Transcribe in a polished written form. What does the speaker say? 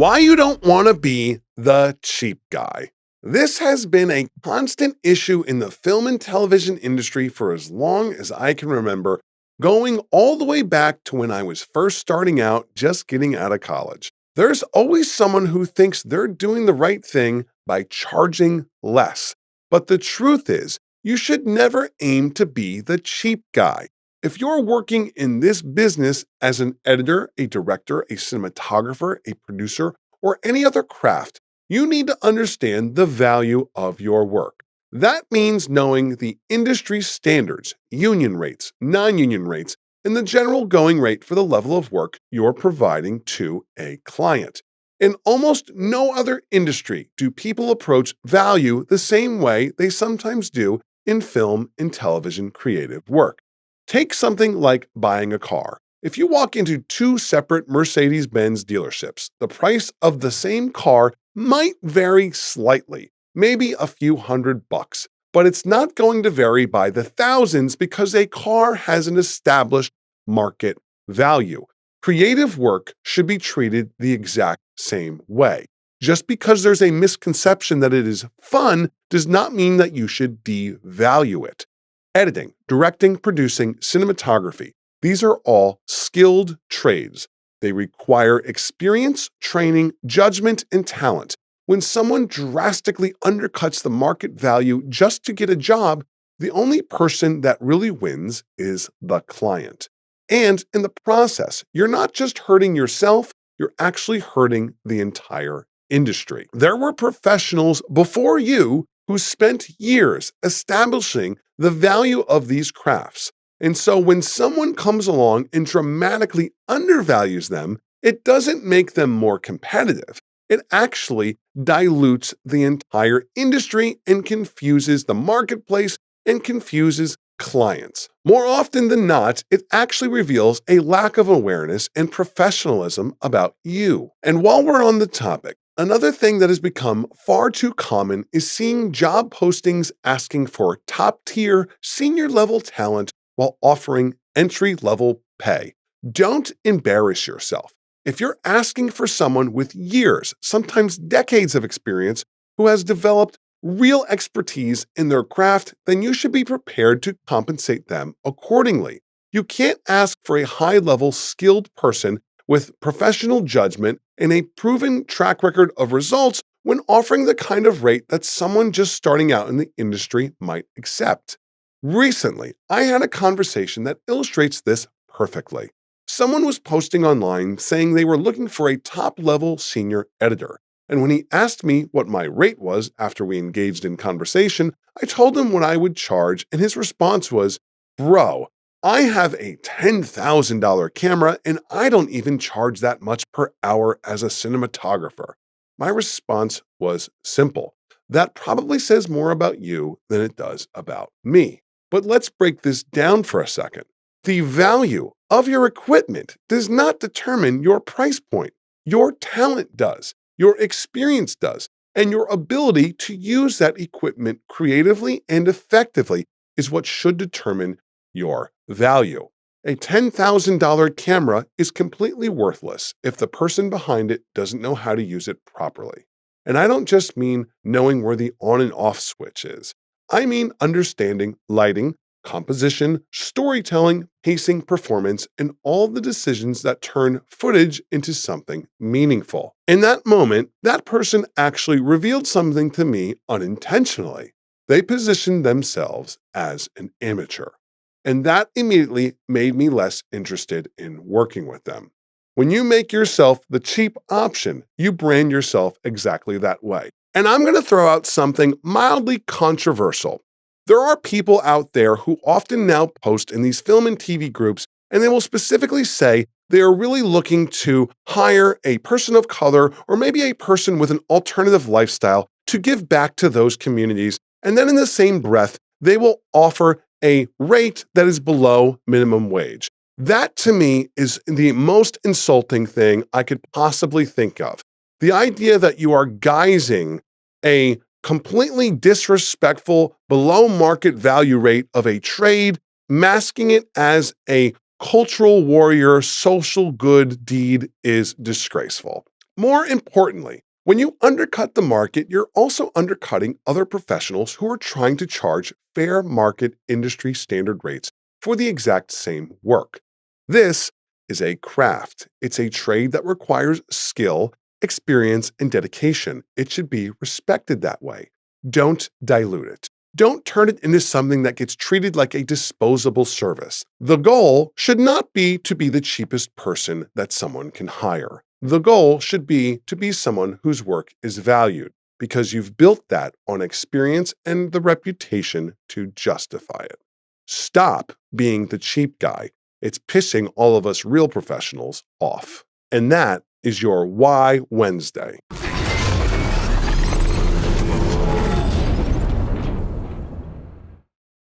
Why you don't want to be the cheap guy. This has been a constant issue in the film and television industry for as long as I can remember, going all the way back to when I was first starting out just getting out of college. There's always someone who thinks they're doing the right thing by charging less. But the truth is, you should never aim to be the cheap guy. If you're working in this business as an editor, a director, a cinematographer, a producer, or any other craft, you need to understand the value of your work. That means knowing the industry standards, union rates, non-union rates, and the general going rate for the level of work you're providing to a client. In almost no other industry do people approach value the same way they sometimes do in film and television creative work. Take something like buying a car. If you walk into two separate Mercedes-Benz dealerships, the price of the same car might vary slightly, maybe a few $100, but it's not going to vary by the thousands because a car has an established market value. Creative work should be treated the exact same way. Just because there's a misconception that it is fun does not mean that you should devalue it. Editing, directing, producing, cinematography. These are all skilled trades. They require experience, training, judgment, and talent. When someone drastically undercuts the market value just to get a job, the only person that really wins is the client. And in the process, you're not just hurting yourself, you're actually hurting the entire industry. There were professionals before you who spent years establishing the value of these crafts. And so when someone comes along and dramatically undervalues them, it doesn't make them more competitive. It actually dilutes the entire industry and confuses the marketplace and confuses clients. More often than not, it actually reveals a lack of awareness and professionalism about you. And while we're on the topic, another thing that has become far too common is seeing job postings asking for top-tier, senior-level talent while offering entry-level pay. Don't embarrass yourself. If you're asking for someone with years, sometimes decades of experience, who has developed real expertise in their craft, then you should be prepared to compensate them accordingly. You can't ask for a high-level skilled person with professional judgment and a proven track record of results when offering the kind of rate that someone just starting out in the industry might accept. Recently, I had a conversation that illustrates this perfectly. Someone was posting online saying they were looking for a top-level senior editor. And when he asked me what my rate was after we engaged in conversation, I told him what I would charge, and his response was, "Bro, I have a $10,000 camera and I don't even charge that much per hour as a cinematographer." My response was simple. That probably says more about you than it does about me. But let's break this down for a second. The value of your equipment does not determine your price point. Your talent does, your experience does, and your ability to use that equipment creatively and effectively is what should determine your value. A $10,000 camera is completely worthless if the person behind it doesn't know how to use it properly. And I don't just mean knowing where the on and off switch is. I mean understanding lighting, composition, storytelling, pacing, performance, and all the decisions that turn footage into something meaningful. In that moment, that person actually revealed something to me unintentionally. They positioned themselves as an amateur. And that immediately made me less interested in working with them. When you make yourself the cheap option, you brand yourself exactly that way. And I'm going to throw out something mildly controversial. There are people out there who often now post in these film and TV groups, and they will specifically say they are really looking to hire a person of color or maybe a person with an alternative lifestyle to give back to those communities. And then in the same breath, they will offer a rate that is below minimum wage. That to me is the most insulting thing I could possibly think of. The idea that you are guising a completely disrespectful, below market value rate of a trade, masking it as a cultural warrior social good deed is disgraceful. More importantly, when you undercut the market, you're also undercutting other professionals who are trying to charge fair market industry standard rates for the exact same work. This is a craft. It's a trade that requires skill, experience, and dedication. It should be respected that way. Don't dilute it. Don't turn it into something that gets treated like a disposable service. The goal should not be to be the cheapest person that someone can hire. The goal should be to be someone whose work is valued because you've built that on experience and the reputation to justify it. Stop being the cheap guy. It's pissing all of us real professionals off. And that is your Why Wednesday.